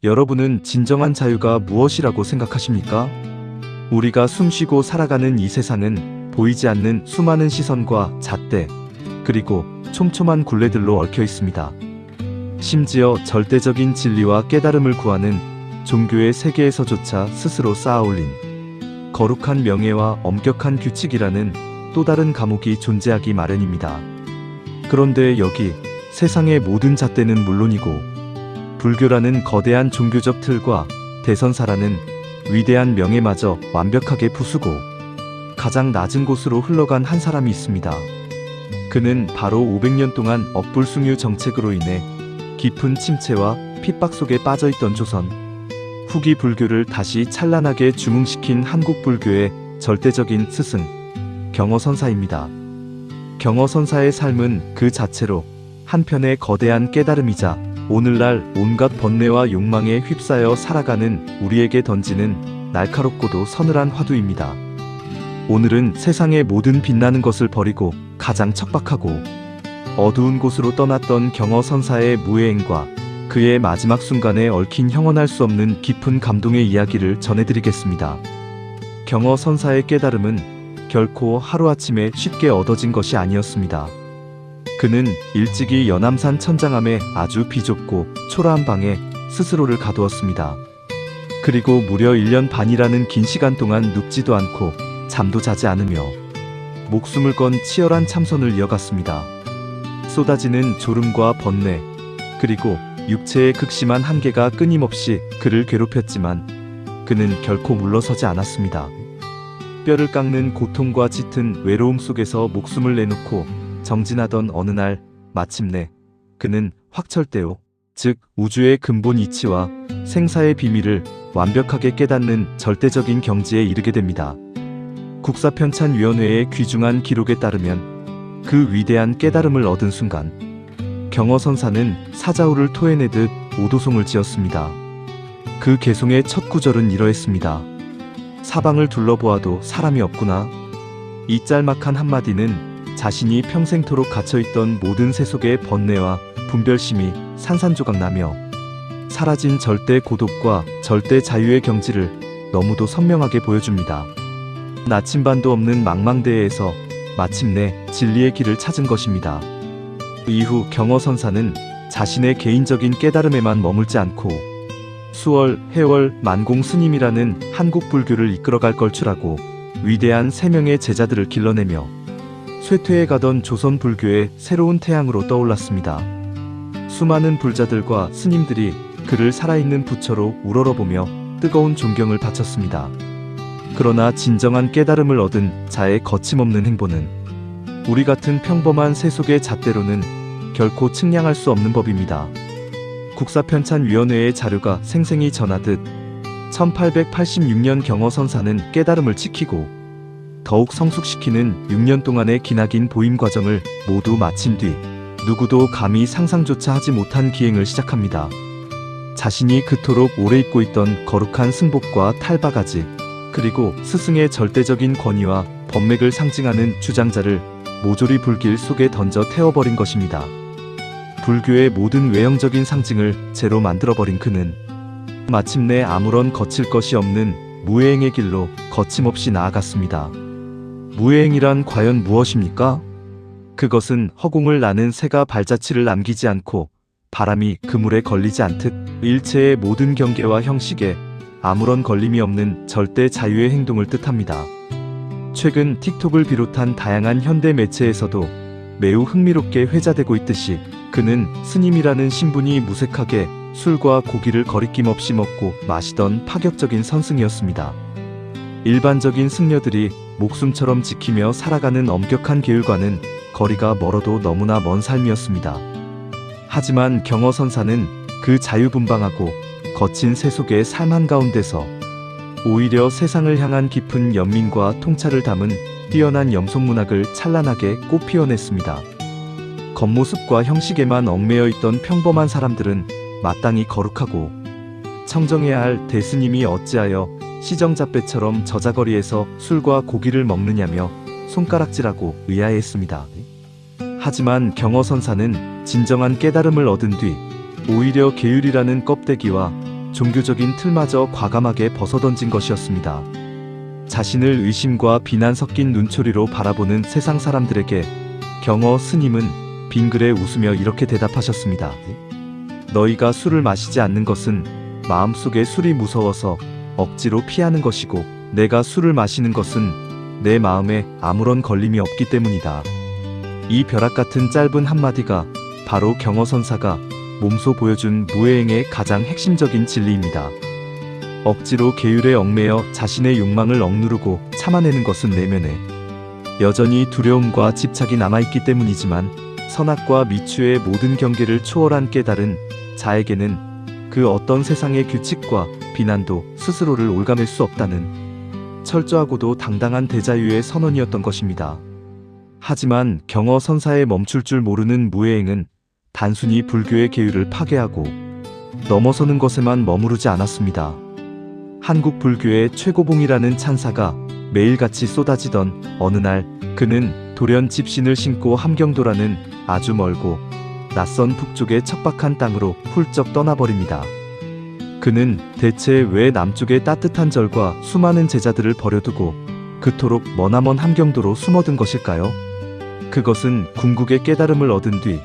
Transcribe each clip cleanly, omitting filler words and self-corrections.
여러분은 진정한 자유가 무엇이라고 생각하십니까? 우리가 숨쉬고 살아가는 이 세상은 보이지 않는 수많은 시선과 잣대, 그리고 촘촘한 굴레들로 얽혀 있습니다. 심지어 절대적인 진리와 깨달음을 구하는 종교의 세계에서조차 스스로 쌓아올린 거룩한 명예와 엄격한 규칙이라는 또 다른 감옥이 존재하기 마련입니다. 그런데 여기 세상의 모든 잣대는 물론이고 불교라는 거대한 종교적 틀과 대선사라는 위대한 명예마저 완벽하게 부수고 가장 낮은 곳으로 흘러간 한 사람이 있습니다. 그는 바로 500년 동안 업불숭유 정책으로 인해 깊은 침체와 핍박 속에 빠져있던 조선 후기 불교를 다시 찬란하게 주뭉시킨 한국 불교의 절대적인 스승 경허선사입니다. 경허선사의 삶은 그 자체로 한편의 거대한 깨달음이자 오늘날 온갖 번뇌와 욕망에 휩싸여 살아가는 우리에게 던지는 날카롭고도 서늘한 화두입니다. 오늘은 세상의 모든 빛나는 것을 버리고 가장 척박하고 어두운 곳으로 떠났던 경허선사의 무해행과 그의 마지막 순간에 얽힌 형언할 수 없는 깊은 감동의 이야기를 전해드리겠습니다. 경허선사의 깨달음은 결코 하루아침에 쉽게 얻어진 것이 아니었습니다. 그는 일찍이 연암산 천장암의 아주 비좁고 초라한 방에 스스로를 가두었습니다. 그리고 무려 1년 반이라는 긴 시간 동안 눕지도 않고 잠도 자지 않으며 목숨을 건 치열한 참선을 이어갔습니다. 쏟아지는 졸음과 번뇌, 그리고 육체의 극심한 한계가 끊임없이 그를 괴롭혔지만 그는 결코 물러서지 않았습니다. 뼈를 깎는 고통과 짙은 외로움 속에서 목숨을 내놓고 정진하던 어느 날 마침내 그는 확철대오, 즉 우주의 근본 이치와 생사의 비밀을 완벽하게 깨닫는 절대적인 경지에 이르게 됩니다. 국사편찬위원회의 귀중한 기록에 따르면 그 위대한 깨달음을 얻은 순간 경허선사는 사자후를 토해내듯 오도송을 지었습니다. 그 개송의 첫 구절은 이러했습니다. 사방을 둘러보아도 사람이 없구나. 이 짤막한 한마디는 자신이 평생토록 갇혀있던 모든 세속의 번뇌와 분별심이 산산조각나며 사라진 절대 고독과 절대 자유의 경지를 너무도 선명하게 보여줍니다. 나침반도 없는 망망대해에서 마침내 진리의 길을 찾은 것입니다. 이후 경허선사는 자신의 개인적인 깨달음에만 머물지 않고 수월, 해월, 만공 스님이라는 한국 불교를 이끌어갈 걸출하고 위대한 3명의 제자들을 길러내며 쇠퇴해 가던 조선 불교의 새로운 태양으로 떠올랐습니다. 수많은 불자들과 스님들이 그를 살아있는 부처로 우러러보며 뜨거운 존경을 바쳤습니다. 그러나 진정한 깨달음을 얻은 자의 거침없는 행보는 우리 같은 평범한 세속의 잣대로는 결코 측량할 수 없는 법입니다. 국사편찬위원회의 자료가 생생히 전하듯 1886년 경허선사는 깨달음을 지키고 더욱 성숙시키는 6년 동안의 기나긴 보임 과정을 모두 마친 뒤 누구도 감히 상상조차 하지 못한 기행을 시작합니다. 자신이 그토록 오래 입고 있던 거룩한 승복과 탈바가지, 그리고 스승의 절대적인 권위와 법맥을 상징하는 주장자를 모조리 불길 속에 던져 태워버린 것입니다. 불교의 모든 외형적인 상징을 제로 만들어버린 그는 마침내 아무런 거칠 것이 없는 무해행의 길로 거침없이 나아갔습니다. 무해행이란 과연 무엇입니까? 그것은 허공을 나는 새가 발자취를 남기지 않고 바람이 그물에 걸리지 않듯 일체의 모든 경계와 형식에 아무런 걸림이 없는 절대 자유의 행동을 뜻합니다. 최근 틱톡을 비롯한 다양한 현대 매체에서도 매우 흥미롭게 회자되고 있듯이 그는 스님이라는 신분이 무색하게 술과 고기를 거리낌 없이 먹고 마시던 파격적인 선승이었습니다. 일반적인 승려들이 목숨처럼 지키며 살아가는 엄격한 계율과는 거리가 멀어도 너무나 먼 삶이었습니다. 하지만 경허선사는 그 자유분방하고 거친 세속의 삶 한가운데서 오히려 세상을 향한 깊은 연민과 통찰을 담은 뛰어난 염송문학을 찬란하게 꽃피워냈습니다. 겉모습과 형식에만 얽매여 있던 평범한 사람들은 마땅히 거룩하고 청정해야 할 대스님이 어찌하여 시정잡배처럼 저자거리에서 술과 고기를 먹느냐며 손가락질하고 의아해했습니다. 하지만 경허선사는 진정한 깨달음을 얻은 뒤 오히려 계율이라는 껍데기와 종교적인 틀마저 과감하게 벗어던진 것이었습니다. 자신을 의심과 비난 섞인 눈초리로 바라보는 세상 사람들에게 경어 스님은 빙그레 웃으며 이렇게 대답하셨습니다. 너희가 술을 마시지 않는 것은 마음속에 술이 무서워서 억지로 피하는 것이고, 내가 술을 마시는 것은 내 마음에 아무런 걸림이 없기 때문이다. 이 벼락 같은 짧은 한마디가 바로 경어선사가 몸소 보여준 무해행의 가장 핵심적인 진리입니다. 억지로 계율에 얽매여 자신의 욕망을 억누르고 참아내는 것은 내면에 여전히 두려움과 집착이 남아있기 때문이지만, 선악과 미추의 모든 경계를 초월한 깨달은 자에게는 그 어떤 세상의 규칙과 비난도 스스로를 올가맬 수 없다는 철저하고도 당당한 대자유의 선언이었던 것입니다. 하지만 경어 선사에 멈출 줄 모르는 무해행은 단순히 불교의 계율을 파괴하고 넘어서는 것에만 머무르지 않았습니다. 한국 불교의 최고봉이라는 찬사가 매일같이 쏟아지던 어느 날, 그는 돌연 집신을 신고 함경도라는 아주 멀고 낯선 북쪽의 척박한 땅으로 훌쩍 떠나버립니다. 그는 대체 왜 남쪽의 따뜻한 절과 수많은 제자들을 버려두고 그토록 머나먼 함경도로 숨어든 것일까요? 그것은 궁극의 깨달음을 얻은 뒤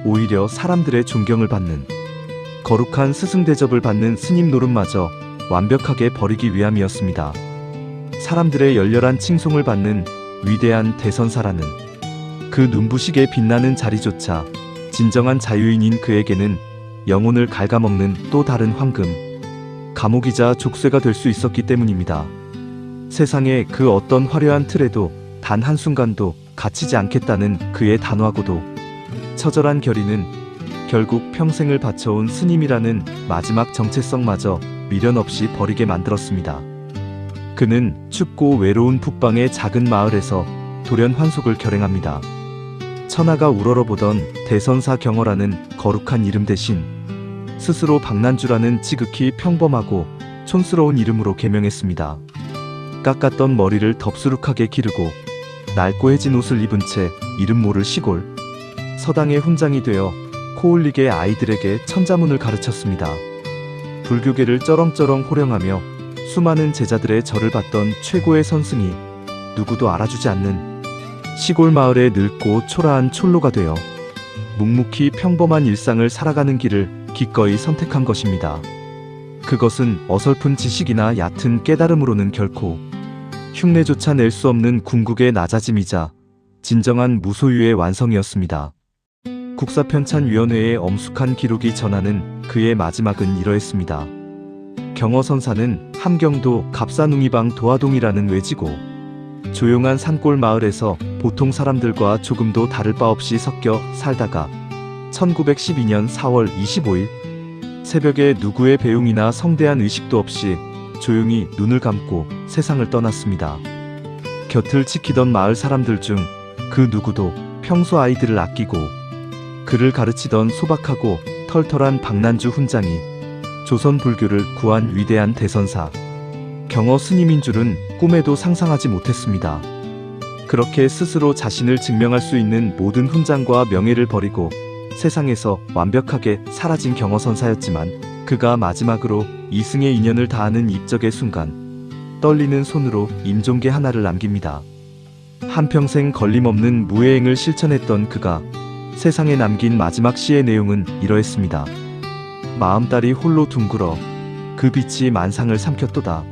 오히려 사람들의 존경을 받는, 거룩한 스승 대접을 받는 스님 노릇마저 완벽하게 버리기 위함이었습니다. 사람들의 열렬한 칭송을 받는 위대한 대선사라는 그 눈부시게 빛나는 자리조차 진정한 자유인인 그에게는 영혼을 갉아먹는 또 다른 황금, 감옥이자 족쇄가 될 수 있었기 때문입니다. 세상의 그 어떤 화려한 틀에도 단 한순간도 갇히지 않겠다는 그의 단호하고도 처절한 결의는 결국 평생을 바쳐온 스님이라는 마지막 정체성마저 미련 없이 버리게 만들었습니다. 그는 춥고 외로운 북방의 작은 마을에서 돌연 환속을 결행합니다. 천하가 우러러보던 대선사 경어라는 거룩한 이름 대신 스스로 박난주라는 지극히 평범하고 촌스러운 이름으로 개명했습니다. 깎았던 머리를 덥수룩하게 기르고 낡고 해진 옷을 입은 채 이름 모를 시골 서당의 훈장이 되어 코올리게 아이들에게 천자문을 가르쳤습니다. 불교계를 쩌렁쩌렁 호령하며 수많은 제자들의 절을 받던 최고의 선승이 누구도 알아주지 않는 시골 마을의 늙고 초라한 촐로가 되어 묵묵히 평범한 일상을 살아가는 길을 기꺼이 선택한 것입니다. 그것은 어설픈 지식이나 얕은 깨달음으로는 결코 흉내조차 낼 수 없는 궁극의 낮아짐이자 진정한 무소유의 완성이었습니다. 국사편찬위원회의 엄숙한 기록이 전하는 그의 마지막은 이러했습니다. 경어선사는 함경도 갑사능이방 도화동이라는 외지고 조용한 산골 마을에서 보통 사람들과 조금도 다를 바 없이 섞여 살다가 1912년 4월 25일 새벽에 누구의 배웅이나 성대한 의식도 없이 조용히 눈을 감고 세상을 떠났습니다. 곁을 지키던 마을 사람들 중 그 누구도 평소 아이들을 아끼고 그를 가르치던 소박하고 털털한 박난주 훈장이 조선 불교를 구한 위대한 대선사 경어 스님인 줄은 꿈에도 상상하지 못했습니다. 그렇게 스스로 자신을 증명할 수 있는 모든 훈장과 명예를 버리고 세상에서 완벽하게 사라진 경어선사였지만, 그가 마지막으로 이승의 인연을 다하는 입적의 순간 떨리는 손으로 임종계 하나를 남깁니다. 한평생 걸림없는 무해행을 실천했던 그가 세상에 남긴 마지막 시의 내용은 이러했습니다. 마음딸이 홀로 둥글어 그 빛이 만상을 삼켰도다.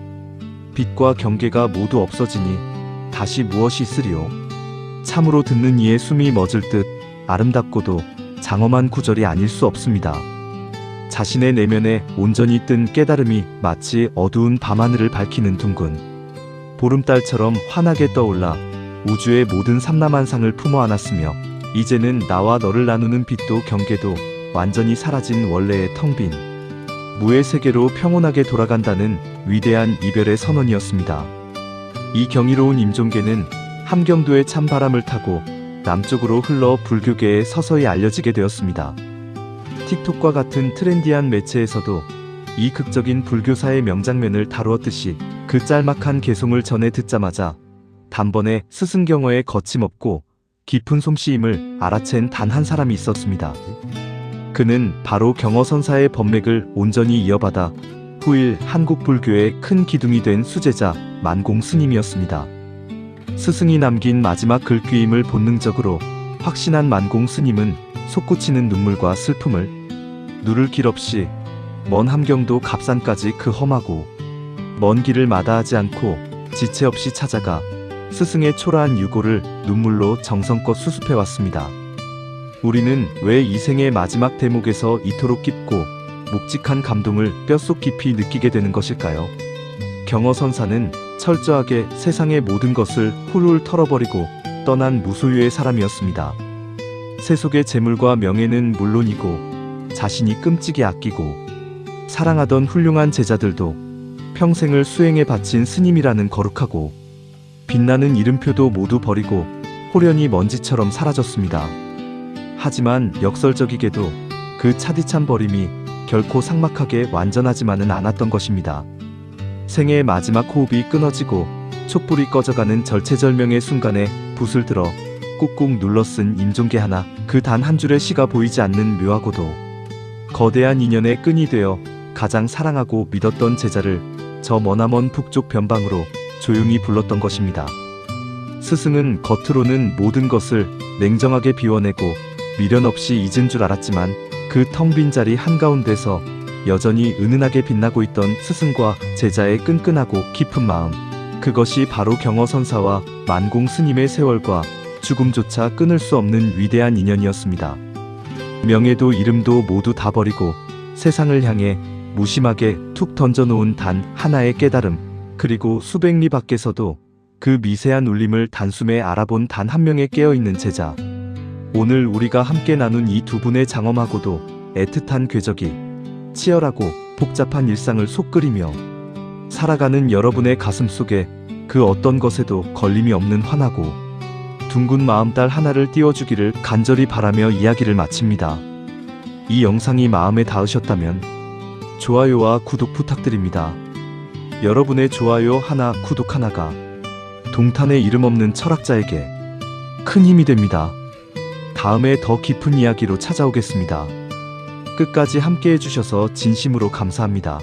빛과 경계가 모두 없어지니 다시 무엇이 있으리요. 참으로 듣는 이의 숨이 멎을 듯 아름답고도 장엄한 구절이 아닐 수 없습니다. 자신의 내면에 온전히 뜬 깨달음이 마치 어두운 밤하늘을 밝히는 둥근 보름달처럼 환하게 떠올라 우주의 모든 삼라만상을 품어 안았으며, 이제는 나와 너를 나누는 빛도 경계도 완전히 사라진 원래의 텅 빈 무의 세계로 평온하게 돌아간다는 위대한 이별의 선언이었습니다. 이 경이로운 임종계는 함경도의 찬바람을 타고 남쪽으로 흘러 불교계에 서서히 알려지게 되었습니다. 틱톡과 같은 트렌디한 매체에서도 이 극적인 불교사의 명장면을 다루었듯이 그 짤막한 개송을 전해 듣자마자 단번에 스승경어의 거침없고 깊은 솜씨임을 알아챈 단 한 사람이 있었습니다. 그는 바로 경어선사의 법맥을 온전히 이어받아 후일 한국 불교의 큰 기둥이 된 수제자 만공 스님이었습니다. 스승이 남긴 마지막 글귀임을 본능적으로 확신한 만공 스님은 솟구치는 눈물과 슬픔을 누를 길 없이 먼 함경도 갑산까지 그 험하고 먼 길을 마다하지 않고 지체 없이 찾아가 스승의 초라한 유고를 눈물로 정성껏 수습해왔습니다. 우리는 왜 이 생의 마지막 대목에서 이토록 깊고 묵직한 감동을 뼛속 깊이 느끼게 되는 것일까요? 경허선사는 철저하게 세상의 모든 것을 훌훌 털어버리고 떠난 무소유의 사람이었습니다. 세속의 재물과 명예는 물론이고 자신이 끔찍이 아끼고 사랑하던 훌륭한 제자들도 평생을 수행에 바친 스님이라는 거룩하고 빛나는 이름표도 모두 버리고 호련히 먼지처럼 사라졌습니다. 하지만 역설적이게도 그 차디찬 버림이 결코 삭막하게 완전하지만은 않았던 것입니다. 생의 마지막 호흡이 끊어지고 촛불이 꺼져가는 절체절명의 순간에 붓을 들어 꾹꾹 눌러 쓴 임종계 하나, 그 단 한 줄의 시가 보이지 않는 묘하고도 거대한 인연의 끈이 되어 가장 사랑하고 믿었던 제자를 저 머나먼 북쪽 변방으로 조용히 불렀던 것입니다. 스승은 겉으로는 모든 것을 냉정하게 비워내고 미련 없이 잊은 줄 알았지만 그 텅 빈 자리 한가운데서 여전히 은은하게 빛나고 있던 스승과 제자의 끈끈하고 깊은 마음, 그것이 바로 경허선사와 만공 스님의 세월과 죽음조차 끊을 수 없는 위대한 인연이었습니다. 명예도 이름도 모두 다 버리고 세상을 향해 무심하게 툭 던져놓은 단 하나의 깨달음, 그리고 수백 리 밖에서도 그 미세한 울림을 단숨에 알아본 단 한 명의 깨어있는 제자. 오늘 우리가 함께 나눈 이 두 분의 장엄하고도 애틋한 궤적이 치열하고 복잡한 일상을 속 끓이며 살아가는 여러분의 가슴 속에 그 어떤 것에도 걸림이 없는 환하고 둥근 마음달 하나를 띄워주기를 간절히 바라며 이야기를 마칩니다. 이 영상이 마음에 닿으셨다면 좋아요와 구독 부탁드립니다. 여러분의 좋아요 하나, 구독 하나가 동탄의 이름 없는 철학자에게 큰 힘이 됩니다. 다음에 더 깊은 이야기로 찾아오겠습니다. 끝까지 함께 해주셔서 진심으로 감사합니다.